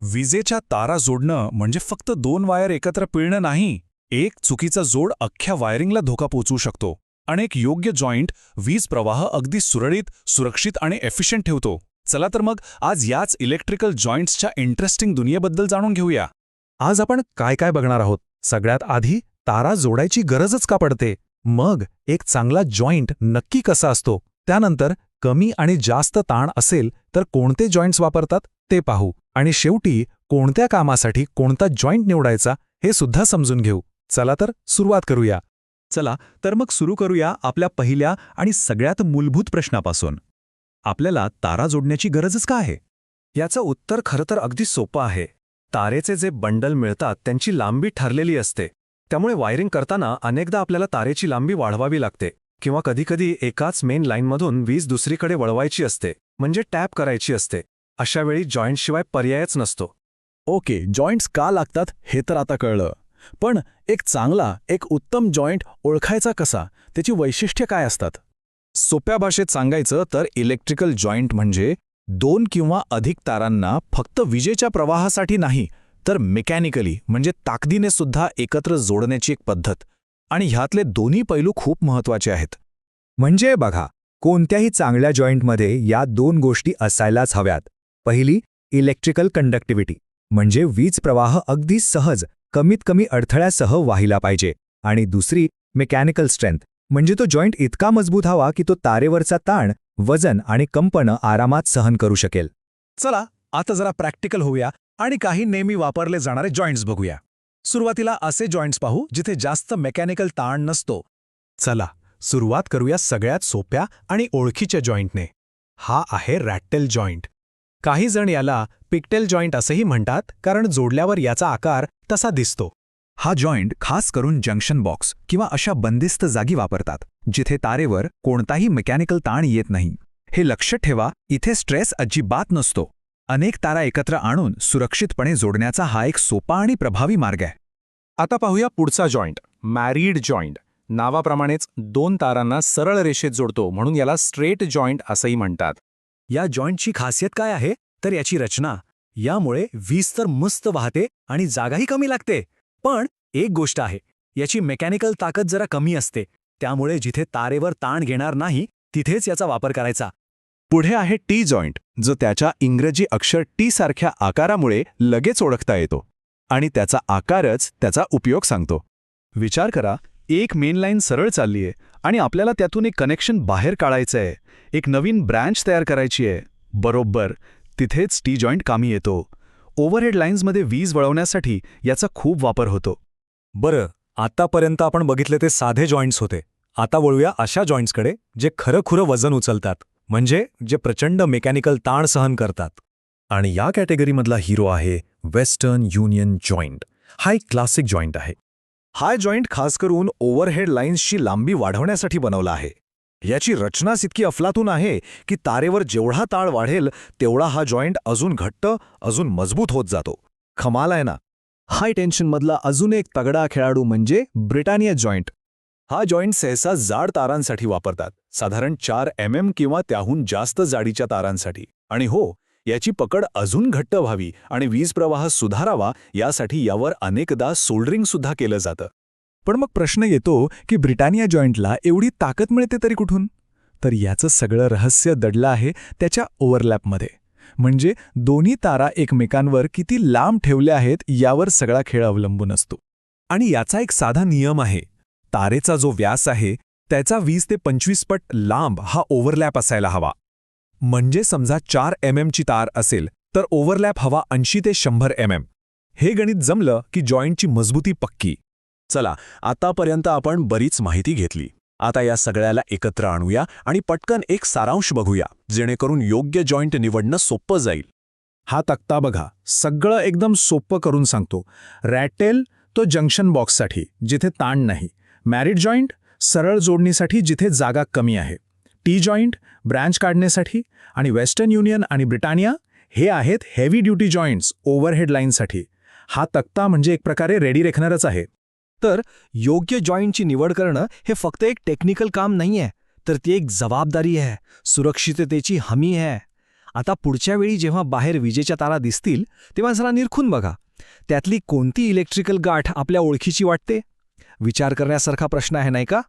विजेच्या तारा जोडणं म्हणजे फक्त दोन वायर एकत्र पिळणं नाही. एक चुकीचा जोड अख्ख्या वायरिंगला धोका पोहोचवू शकतो. आणि एक योग्य जॉईंट वीज प्रवाह अगदी सुरळीत, सुरक्षित आणि एफिशियंट ठेवतो. चला तर मग आज याच इलेक्ट्रिकल जॉईंट्सच्या इंटरेस्टिंग दुनियेबद्दल जाणून घेऊया. आज आपण काय काय बघणार आहोत. सगळ्यात आधी तारा जोडायची गरजच का पडते, मग एक चांगला जॉईंट नक्की कसा असतो, त्यानंतर कमी आणि जास्त ताण असेल तर कोणते जॉईंट्स वापरतात ते पाहू, आणि शेवटी कोणत्या कामासाठी कोणता जॉईंट निवडायचा हे सुद्धा समजून घेऊ. चला तर सुरुवात करूया. चला तर मग सुरू करूया आपल्या पहिल्या आणि सगळ्यात मूलभूत प्रश्नापासून. आपल्याला तारा जोडण्याची गरजच का आहे? याचं उत्तर खरं तर अगदी सोपं आहे. तारेचे जे बंडल मिळतात त्यांची लांबी ठरलेली असते. त्यामुळे वायरिंग करताना अनेकदा आपल्याला तारेची लांबी वाढवावी लागते, किंवा कधीकधी एकाच मेन लाईनमधून वीज दुसरीकडे वळवायची असते, म्हणजे टॅप करायची असते. अशा वेळी जॉईंटशिवाय पर्यायच नसतो. ओके, जॉईंट्स का लागतात हे तर आता कळलं. पण एक चांगला, एक उत्तम जॉईंट ओळखायचा कसा, त्याची वैशिष्ट्ये काय असतात? सोप्या भाषेत सांगायचं तर इलेक्ट्रिकल जॉईंट म्हणजे दोन किंवा अधिक तारांना फक्त विजेच्या प्रवाहासाठी नाही, तर मेकॅनिकली म्हणजे ताकदीने सुद्धा एकत्र जोडण्याची एक पद्धत. आणि ह्यातले दोन्ही पैलू खूप महत्त्वाचे आहेत. म्हणजे बघा, कोणत्याही चांगल्या जॉईंटमध्ये या दोन गोष्टी असायलाच हव्यात. पहिली, इलेक्ट्रिकल कंडक्टिव्हिटी, म्हणजे वीज प्रवाह अगदी सहज, कमीत कमी अडथळ्यासह वाहिला पाहिजे. आणि दुसरी, मेकॅनिकल स्ट्रेंथ, म्हणजे तो जॉईंट इतका मजबूत हवा की तो तारेवरचा ताण, वजन आणि कंपन आरामात सहन करू शकेल. चला आता जरा प्रॅक्टिकल होऊया आणि काही नेहमी वापरले जाणारे जॉईंट्स बघूया. सुरुवातीला असे जॉईंट्स पाहू जिथे जास्त मेकॅनिकल ताण नसतो. चला सुरुवात करूया सगळ्यात सोप्या आणि ओळखीच्या जॉईंटने. हा आहे रॅटेल जॉईंट. काही जण याला पिकटेल जॉईंट असेही म्हणतात, कारण जोडल्यावर याचा आकार तसा दिसतो. हा जॉईंट खास करून जंक्शन बॉक्स किंवा अशा बंदिस्त जागी वापरतात, जिथे तारेवर कोणताही मेकॅनिकल ताण येत नाही. हे लक्षात ठेवा, इथे स्ट्रेस अजिबात नसतो. अनेक तारा एकत्र आणून सुरक्षितपणे जोडण्याचा हा एक सोपा आणि प्रभावी मार्ग आहे. आता पाहूया पुढचा जॉईंट, मॅरीड जॉईंट. नावाप्रमाणेच दोन तारांना सरळ रेषेत जोडतो, म्हणून याला स्ट्रेट जॉईंट असंही म्हणतात. या जॉईंटची खासियत काय आहे तर याची रचना. यामुळे वीज तर मस्त वाहते आणि जागाही कमी लागते. पण एक गोष्ट आहे, याची मेकॅनिकल ताकद जरा कमी असते. त्यामुळे जिथे तारेवर ताण घेणार नाही तिथेच याचा वापर करायचा. पुढे आहे टी जॉईंट, जो त्याच्या इंग्रजी अक्षर टी सारख्या आकारामुळे लगेच ओळखता येतो. आणि त्याचा आकारच त्याचा उपयोग सांगतो. विचार करा, एक मेन लाईन सरळ चाललीये आणि आपल्याला त्यातून एक कनेक्शन बाहेर काढायचं आहे, एक नवीन ब्रँच तयार करायची आहे. बरोबर तिथेच टी जॉईंट कामी येतो. ओव्हरहेड लाईन्समध्ये वीज वळवण्यासाठी याचा खूप वापर होतो. बरं, आतापर्यंत आपण बघितले ते साधे जॉईंट्स होते. आता वळूया अशा जॉईंट्सकडे जे खरंखुरं वजन उचलतात, म्हणजे जे प्रचंड मेकॅनिकल ताण सहन करतात. आणि या कॅटेगरीमधला हिरो आहे वेस्टर्न युनियन जॉईंट. हा एक क्लासिक जॉईंट आहे. हा जॉईंट खास करून ओव्हरहेड लाईन्सची लांबी वाढवण्यासाठी बनवला आहे. याची रचनाच इतकी अफलातून आहे की तारेवर जेवढा ताळ वाढेल तेवढा हा जॉईंट अजून घट्ट, अजून मजबूत होत जातो. कमाल आहे ना. हाय टेन्शनमधला अजून एक तगडा खेळाडू म्हणजे ब्रिटानिया जॉईंट. हा जॉईंट सहसा जाड तारांसाठी वापरतात, साधारण 4 mm किंवा त्याहून जास्त जाडीच्या तारांसाठी. आणि हो, याची पकड अजून घट्ट व्हावी आणि वीज प्रवाह सुधारावा यासाठी यावर अनेकदा सोल्डरिंग सुद्धा केलं जातं. पण मग प्रश्न येतो की ब्रिटानिया जॉईंटला एवढी ताकद मिळते तरी कुठून? तर याचं सगळं रहस्य दडलं आहे त्याच्या ओव्हरलॅपमध्ये. म्हणजे दोन्ही तारा एकमेकांवर किती लांब ठेवल्या आहेत यावर सगळा खेळ अवलंबून असतो. आणि याचा एक साधा नियम आहे. तारेचा जो व्यास आहे त्याचा 20 ते 25 पट लांब हा ओव्हरलॅप असायला हवा. म्हणजे समजा 4 mm ची तार असेल तर ओव्हरलॅप हवा 80 ते 100 mm. हे गणित जमलं की जॉईंटची मजबूती पक्की. चला, आतापर्यंत आपण बरीच माहिती घेतली. आता या सगळ्याला एकत्र आणूया आणि पटकन एक सारांश बघूया, जेणेकरून योग्य जॉईंट निवडणं सोपं जाईल. हा तक्ता बघा, सगळं एकदम सोपं करून सांगतो. रॅटेल तो जंक्शन बॉक्ससाठी, जिथे ताण नाही. मॅरिड जॉईंट सरळ जोडणीसाठी, जिथे जागा कमी आहे. टी जॉईंट ब्रँच काढण्यासाठी. आणि वेस्टर्न युनियन आणि ब्रिटानिया हे आहेत हेवी ड्युटी जॉईंट्स ओव्हरहेड लाईनसाठी. हा तक्ता म्हणजे एक प्रकारे रेडी रेखणारच आहे. तर योग्य जॉईंटची निवड करणं हे फक्त एक टेक्निकल काम नाहीये, तर ती एक जबाबदारी आहे, सुरक्षिततेची हमी आहे. आता पुढच्या वेळी जेव्हा बाहेर विजेच्या तारा दिसतील तेव्हा जरा निरखून बघा. त्यातली कोणती इलेक्ट्रिकल गाठ आपल्या ओळखीची वाटते? विचार करण्यासारखा प्रश्न आहे नाही का?